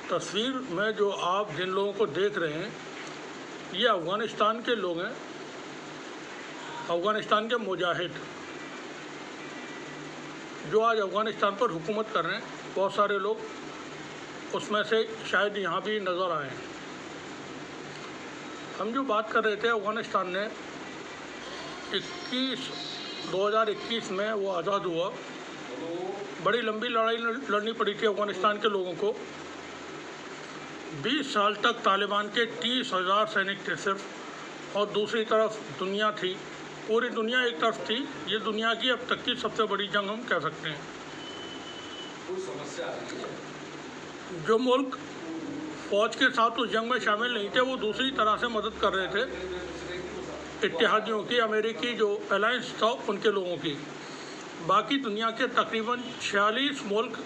तस्वीर में जो आप जिन लोगों को देख रहे हैं ये अफ़गानिस्तान के लोग हैं, अफ़गानिस्तान के मुजाहिद जो आज अफ़गानिस्तान पर हुकूमत कर रहे हैं। बहुत सारे लोग उसमें से शायद यहाँ भी नज़र आए हैं। हम जो बात कर रहे थे, अफ़गानिस्तान ने 2021 में वो आज़ाद हुआ। बड़ी लंबी लड़ाई लड़नी पड़ी थी अफ़गानिस्तान के लोगों को। 20 साल तक तालिबान के 30,000 सैनिक थे सिर्फ, और दूसरी तरफ दुनिया थी। पूरी दुनिया एक तरफ थी। ये दुनिया की अब तक की सबसे बड़ी जंग हम कह सकते हैं। जो मुल्क फ़ौज के साथ उस जंग में शामिल नहीं थे वो दूसरी तरह से मदद कर रहे थे इत्तेहादियों की, अमेरिकी जो अलायंस था उनके लोगों की। बाकी दुनिया के तकरीबन 46 मुल्क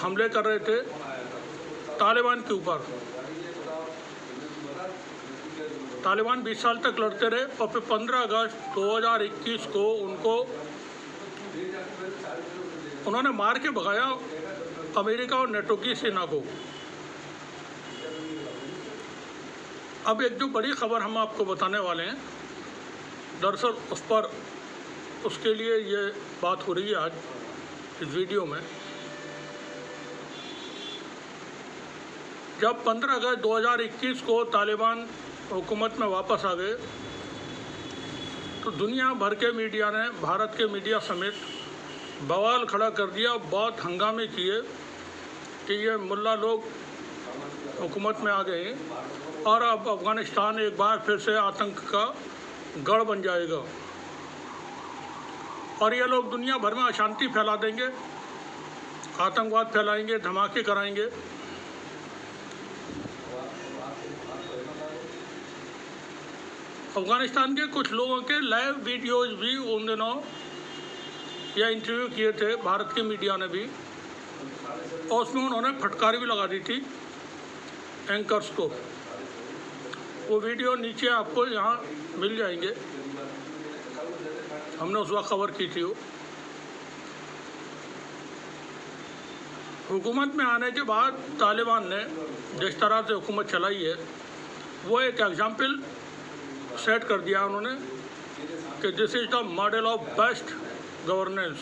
हमले कर रहे थे तालिबान के ऊपर। तालिबान 20 साल तक लड़ते रहे और फिर 15 अगस्त 2021 को उन्होंने मार के भगाया अमेरिका और नेटो की सेना को। अब एक जो बड़ी खबर हम आपको बताने वाले हैं, दरअसल उसके लिए ये बात हो रही है आज इस वीडियो में। जब 15 अगस्त 2021 को तालिबान हुकूमत में वापस आ गए तो दुनिया भर के मीडिया ने, भारत के मीडिया समेत, बवाल खड़ा कर दिया। बहुत हंगामे किए कि ये मुल्ला लोग हुकूमत में आ गए हैं और अब अफ़गानिस्तान एक बार फिर से आतंक का गढ़ बन जाएगा और ये लोग दुनिया भर में अशांति फैला देंगे, आतंकवाद फैलाएंगे, धमाके कराएंगे। अफ़गानिस्तान के कुछ लोगों के लाइव वीडियोज़ भी उन दिनों या इंटरव्यू किए थे भारत के मीडिया ने भी, और उसमें उन्होंने फटकारी भी लगा दी थी एंकर्स को। वो वीडियो नीचे आपको यहाँ मिल जाएंगे, हमने उस वक्त खबर की थी। वो हुकूमत में आने के बाद तालिबान ने जिस तरह से हुकूमत चलाई है वो एक एग्जाम्पल सेट कर दिया उन्होंने कि this is the model of best governance.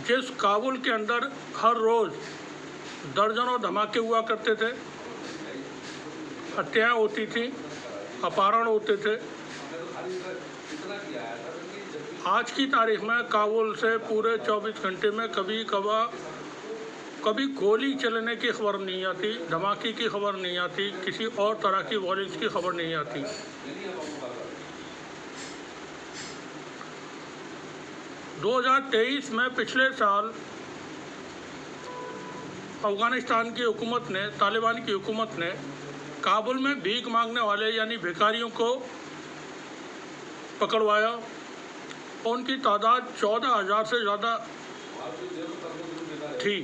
जिस काबुल के अंदर हर रोज़ दर्जनों धमाके हुआ करते थे, हत्याएं होती थी, अपहरण होते थे, आज की तारीख में काबुल से पूरे 24 घंटे में कभी गोली चलने की खबर नहीं आती, धमाके की खबर नहीं आती, किसी और तरह की वॉयलेंस की खबर नहीं आती। दो 2023 में पिछले साल अफ़गानिस्तान की हुकूमत ने, तालिबान की हुकूमत ने काबुल में भीख मांगने वाले यानी भिखारियों को पकड़वाया। उनकी तादाद 14,000 से ज़्यादा थी।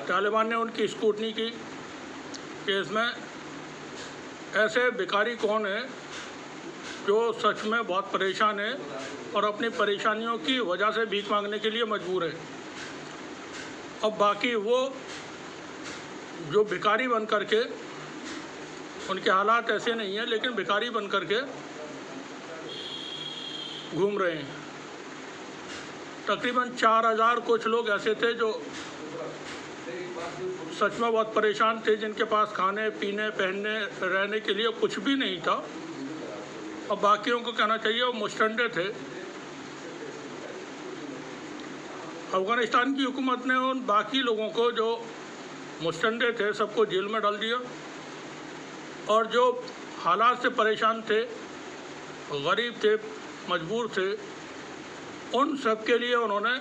तालिबान ने उनकी स्क्रूटनी की कि इसमें ऐसे भिखारी कौन है जो सच में बहुत परेशान है और अपनी परेशानियों की वजह से भीख मांगने के लिए मजबूर है। अब बाकी वो जो भिखारी बन करके, उनके हालात ऐसे नहीं हैं लेकिन भिखारी बन करके घूम रहे हैं। तकरीबन 4,000 कुछ लोग ऐसे थे जो सच में बहुत परेशान थे, जिनके पास खाने पीने पहनने रहने के लिए कुछ भी नहीं था, और बाकियों को कहना चाहिए वो मुस्तंडे थे। अफ़गानिस्तान की हुकूमत ने उन बाकी लोगों को जो मुस्तंडे थे सबको जेल में डाल दिया, और जो हालात से परेशान थे, गरीब थे, मजबूर थे, उन सब के लिए उन्होंने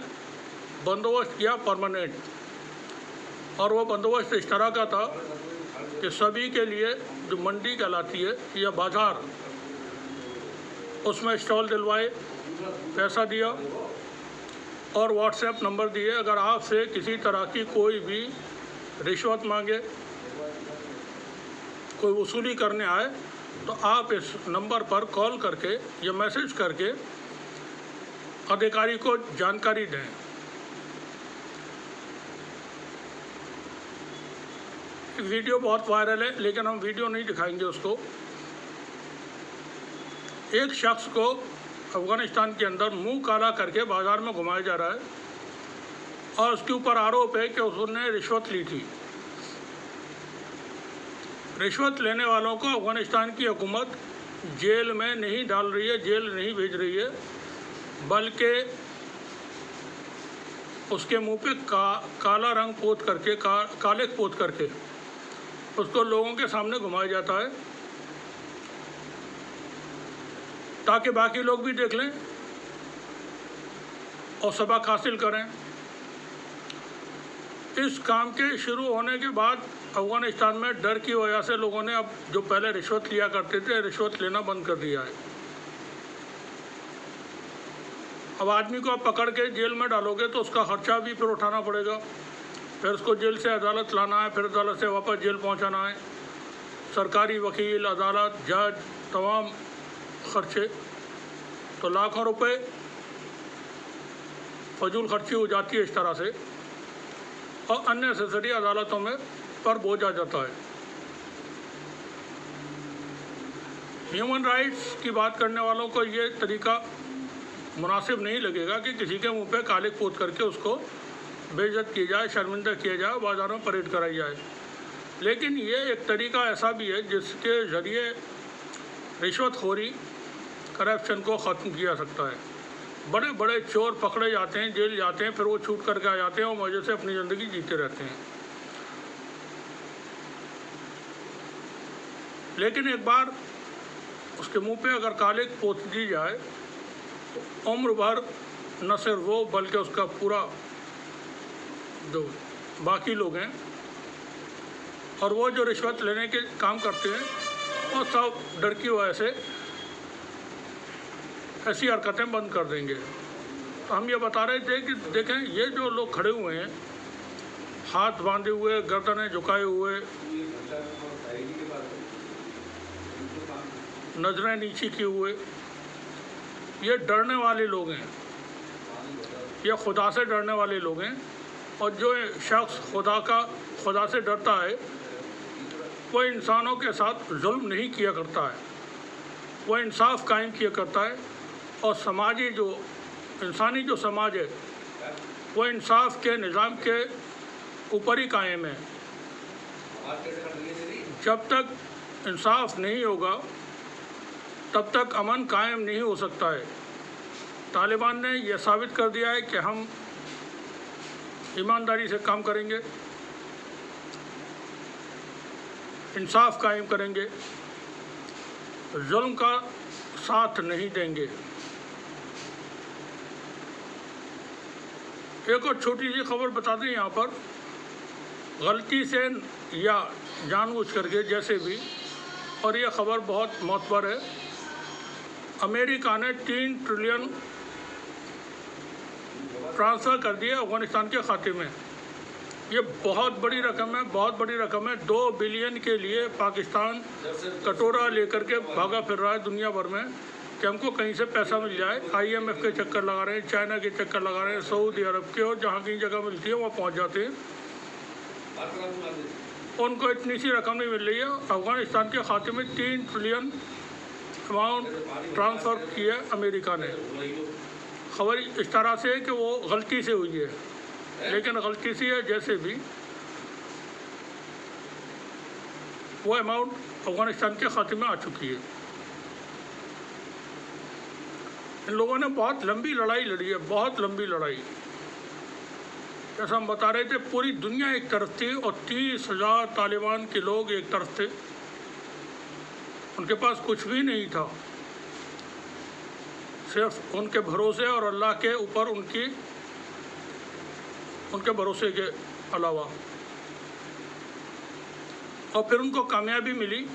बंदोबस्त किया परमानेंट। और वो बंदोबस्त इस तरह का था कि सभी के लिए जो मंडी कहलाती है या बाज़ार, उसमें स्टॉल दिलवाए, पैसा दिया और व्हाट्सएप नंबर दिए। अगर आपसे किसी तरह की कोई भी रिश्वत मांगे, कोई वसूली करने आए, तो आप इस नंबर पर कॉल करके या मैसेज करके अधिकारी को जानकारी दें। वीडियो बहुत वायरल है, लेकिन हम वीडियो नहीं दिखाएंगे उसको। एक शख्स को अफ़गानिस्तान के अंदर मुंह काला करके बाज़ार में घुमाया जा रहा है और उसके ऊपर आरोप है कि उसने रिश्वत ली थी। रिश्वत लेने वालों को अफ़गानिस्तान की हुकूमत जेल में नहीं डाल रही है, जेल नहीं भेज रही है, बल्कि उसके मुंह पे काला रंग पोत करके, काले पोत करके उसको लोगों के सामने घुमाया जाता है ताकि बाकी लोग भी देख लें और सबक हासिल करें। इस काम के शुरू होने के बाद अफ़गानिस्तान में डर की वजह से लोगों ने अब जो पहले रिश्वत लिया करते थे, रिश्वत लेना बंद कर दिया है। अब आदमी को आप पकड़ के जेल में डालोगे तो उसका खर्चा भी फिर उठाना पड़ेगा, फिर उसको जेल से अदालत लाना है, फिर अदालत से वापस जेल पहुंचाना है, सरकारी वकील, अदालत, जज, तमाम खर्चे, तो लाखों रुपए फजूल खर्ची हो जाती है इस तरह से, और अननेसेसरी अदालतों में पर बोझ आ जाता है। ह्यूमन राइट्स की बात करने वालों को ये तरीका मुनासिब नहीं लगेगा कि किसी के मुंह पे काले पोत करके उसको बेइज्जत की जाए, शर्मिंदा किया जाए, बाज़ारों में परेड कराई जाए। लेकिन ये एक तरीका ऐसा भी है जिसके ज़रिए रिश्वतखोरी, करप्शन को ख़त्म किया जा सकता है। बड़े बड़े चोर पकड़े जाते हैं, जेल जाते हैं, फिर वो छूट करके आ जाते हैं और मज़े से अपनी ज़िंदगी जीते रहते हैं। लेकिन एक बार उसके मुंह पे अगर काले पोत दी जाए तो उम्र भर न सिर्फ वो बल्कि उसका पूरा जो बाकी लोग हैं और वो जो रिश्वत लेने के काम करते हैं वो सब डर की वजह से ऐसी हरकतें बंद कर देंगे। तो हम ये बता रहे थे कि देखें, ये जो लोग खड़े हुए हैं हाथ बांधे हुए, गर्दनें झुकाए हुए, नजरें नीची किए हुए, ये डरने वाले लोग हैं, ये खुदा से डरने वाले लोग हैं। और जो शख्स खुदा से डरता है वो इंसानों के साथ जुल्म नहीं किया करता है, वो इंसाफ कायम किया करता है। और इंसानी जो समाज है वो इंसाफ के निज़ाम के ऊपर ही कायम है। जब तक इंसाफ नहीं होगा तब तक अमन कायम नहीं हो सकता है। तालिबान ने यह साबित कर दिया है कि हम ईमानदारी से काम करेंगे, इंसाफ कायम करेंगे, जुल्म का साथ नहीं देंगे। एक और छोटी सी खबर बता दें यहाँ पर, गलती से या जानबूझ करके जैसे भी, और ये खबर बहुत मोतबर है, अमेरिका ने 3 ट्रिलियन ट्रांसफ़र कर दिया अफ़गानिस्तान के खाते में। ये बहुत बड़ी रकम है, बहुत बड़ी रकम है। 2 बिलियन के लिए पाकिस्तान कटोरा लेकर के भागा फिर रहा है दुनिया भर में कि हमको कहीं से पैसा मिल जाए। IMF के चक्कर लगा रहे हैं, चाइना के चक्कर लगा रहे हैं, सऊदी अरब के, और जहाँ कहीं जगह मिलती है वहाँ पहुँच जाते हैं। उनको इतनी सी रकम नहीं मिल रही है। अफ़गानिस्तान के खाते में 3 ट्रिलियन अमाउंट ट्रांसफ़र किया अमेरिका ने। खबर इस तरह से है कि वो गलती से हुई है, लेकिन गलती से है जैसे भी, वो अमाउंट अफ़गानिस्तान के खाते में आ चुकी है। इन लोगों ने बहुत लंबी लड़ाई लड़ी है, बहुत लंबी लड़ाई। जैसा हम बता रहे थे, पूरी दुनिया एक तरफ थी और 30,000 तालिबान के लोग एक तरफ थे। उनके पास कुछ भी नहीं था, सिर्फ उनके भरोसे और अल्लाह के ऊपर उनके भरोसे के अलावा। और फिर उनको कामयाबी मिली,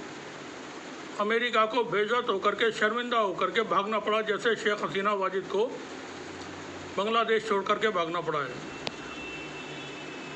अमेरिका को बेइज्जत होकर के, शर्मिंदा होकर के भागना पड़ा, जैसे शेख हसीना वाजिद को बांग्लादेश छोड़ करके भागना पड़ा है।